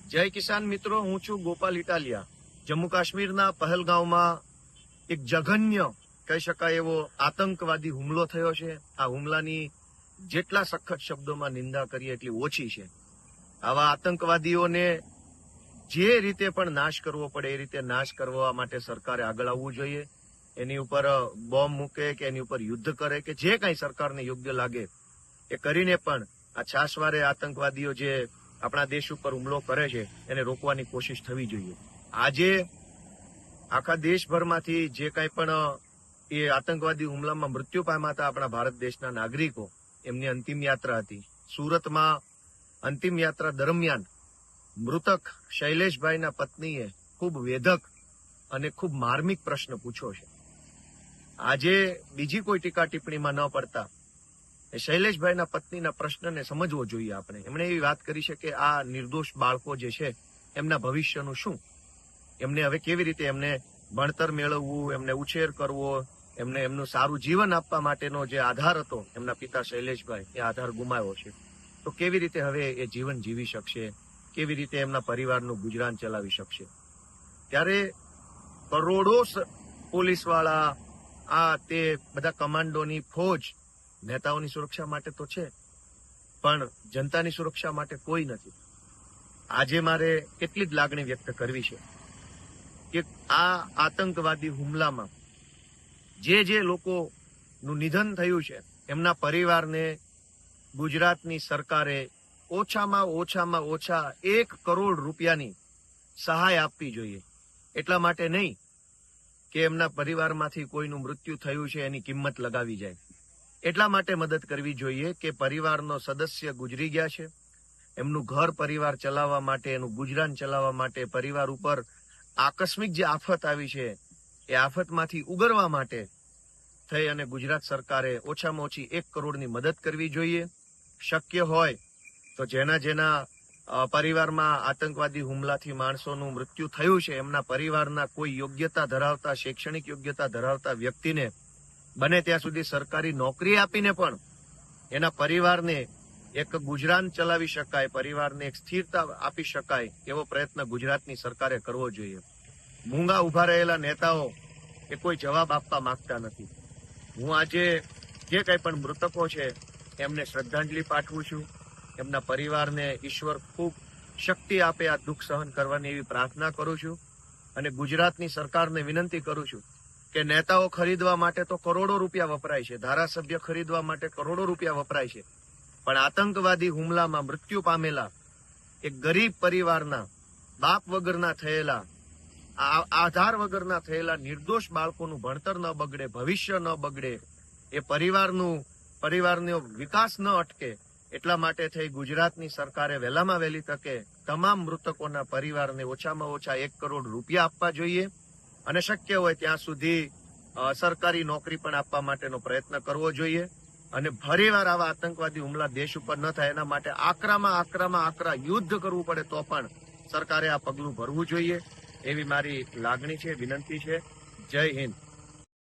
જય કિસાન મિત્રો, હું છું ગોપાલ ઇટાલિયા। જમ્મુ કાશ્મીરના પહલગાંવમાં એક જઘન્ય કહી શકાય એવો આતંકવાદી હુમલો થયો છે। આ હુમલાની જેટલા સખત શબ્દોમાં નિંદા કરીએ એટલી ઓછી છે। આવા આતંકવાદીઓને જે રીતે પણ નાશ કરવો પડે એ રીતે નાશ કરવા માટે સરકારે આગળ આવવું જોઈએ। એની ઉપર બોમ્બ મૂકે કે એની ઉપર યુદ્ધ કરે કે જે કંઈ સરકારને યોગ્ય લાગે એ કરીને પણ આ છાશવારે આતંકવાદીઓ જે આપણા દેશ ઉપર હુમલો કરે છે એને રોકવાની કોશિશ થવી જોઈએ। આજે આખા દેશભરમાંથી જે કંઈ પણ એ આતંકવાદી હુમલામાં મૃત્યુ પામ્યા હતા આપણા ભારત દેશના નાગરિકો, એમની અંતિમ યાત્રા હતી। સુરતમાં અંતિમ યાત્રા દરમિયાન મૃતક શૈલેષભાઈના પત્નીએ ખૂબ વેધક અને ખૂબ માર્મિક પ્રશ્ન પૂછ્યો છે। આજે બીજી કોઈ ટીકા ટિપ્પણીમાં ન પડતા એ શૈલેષભાઈના પત્નીના પ્રશ્નને સમજવો જોઈએ આપણે। એમણે એવી વાત કરી છે કે આ નિર્દોષ બાળકો જે છે એમના ભવિષ્યનું શું, એમને હવે કેવી રીતે એમને ભણતર મેળવવું, એમને ઉછેર કરવો, એમને એમનું સારું જીવન આપવા માટેનો જે આધાર હતો એમના પિતા શૈલેષભાઈ, એ આધાર ગુમાવ્યો છે। તો કેવી રીતે હવે એ જીવન જીવી શકશે, કેવી રીતે એમના પરિવારનું ગુજરાન ચલાવી શકશે? ત્યારે કરોડો પોલીસવાળા, આ તે બધા કમાન્ડોની ફોજ નેતાઓની સુરક્ષા માટે તો છે, પણ જનતાની સુરક્ષા માટે કોઈ નથી। આજે મારે એટલી જ લાગણી વ્યક્ત કરવી છે કે આ આતંકવાદી હુમલામાં જે લોકોનું નિધન થયું છે એમના પરિવારને ગુજરાતની સરકારે ઓછામાં ઓછા 1 કરોડ રૂપિયાની સહાય આપવી જોઈએ। એટલા માટે નહીં કે એમના પરિવારમાંથી કોઈનું મૃત્યુ થયું છે એની કિંમત લગાવી જાય, એટલા માટે મદદ કરવી જોઈએ કે પરિવારનો સદસ્ય ગુજરી ગયા છે, એમનું ઘર પરિવાર ચલાવવા માટે, એનું ગુજરાન ચલાવવા માટે, પરિવાર ઉપર આકસ્મિક જે આફત આવી છે એ આફતમાંથી ઉગરવા માટે થઈ અને ગુજરાત સરકારે ઓછામાં ઓછી 1 કરોડની મદદ કરવી જોઈએ। શક્ય હોય તો જેના પરિવારમાં આતંકવાદી હુમલાથી માણસોનું મૃત્યુ થયું છે એમના પરિવારના કોઈ યોગ્યતા ધરાવતા, શૈક્ષણિક યોગ્યતા ધરાવતા વ્યક્તિને બને ત્યાં સુધી સરકારી નોકરી આપીને પણ એના પરિવારને એક ગુજરાન ચલાવી શકાય, પરિવારને એક સ્થિરતા આપી શકાય એવો પ્રયત્ન ગુજરાતની સરકારે કરવો જોઈએ। મૂંગા ઉભા રહેલા નેતાઓ એ કોઈ જવાબ આપવા માંગતા નથી। હું આજે જે કંઈ પણ મૃતકો છે એમને શ્રદ્ધાંજલિ પાઠવું છું, એમના પરિવારને ઈશ્વર ખૂબ શક્તિ આપે આ દુઃખ સહન કરવાની એવી પ્રાર્થના કરું છું અને ગુજરાતની સરકારને વિનંતી કરું છું કે નેતાઓ ખરીદવા માટે તો કરોડો રૂપિયા વપરાય છે, ધારાસભ્ય ખરીદવા માટે કરોડો રૂપિયા વપરાય છે, પણ આતંકવાદી હુમલામાં મૃત્યુ પામેલા એક ગરીબ પરિવારના, બાપ વગરના થયેલા, આધાર વગરના થયેલા નિર્દોષ બાળકોનું ભણતર ન બગડે, ભવિષ્ય ન બગડે, એ પરિવારનો વિકાસ ન અટકે, એટલા માટે થઈ ગુજરાતની સરકારે વહેલામાં વહેલી તકે તમામ મૃતકોના પરિવારને ઓછામાં ઓછા 1 કરોડ રૂપિયા આપવા જોઈએ અને શક્ય હોય ત્યાં સુધી સરકારી નોકરી પણ આપવા માટેનો પ્રયત્ન કરવો જોઈએ અને ફરીવાર આવા આતંકવાદી હુમલા દેશ ઉપર ન થાય એના માટે આકરા યુદ્ધ કરવું પડે તો પણ સરકારે આ પગલું ભરવું જોઈએ એવી મારી લાગણી છે, વિનંતી છે। જય હિન્દ।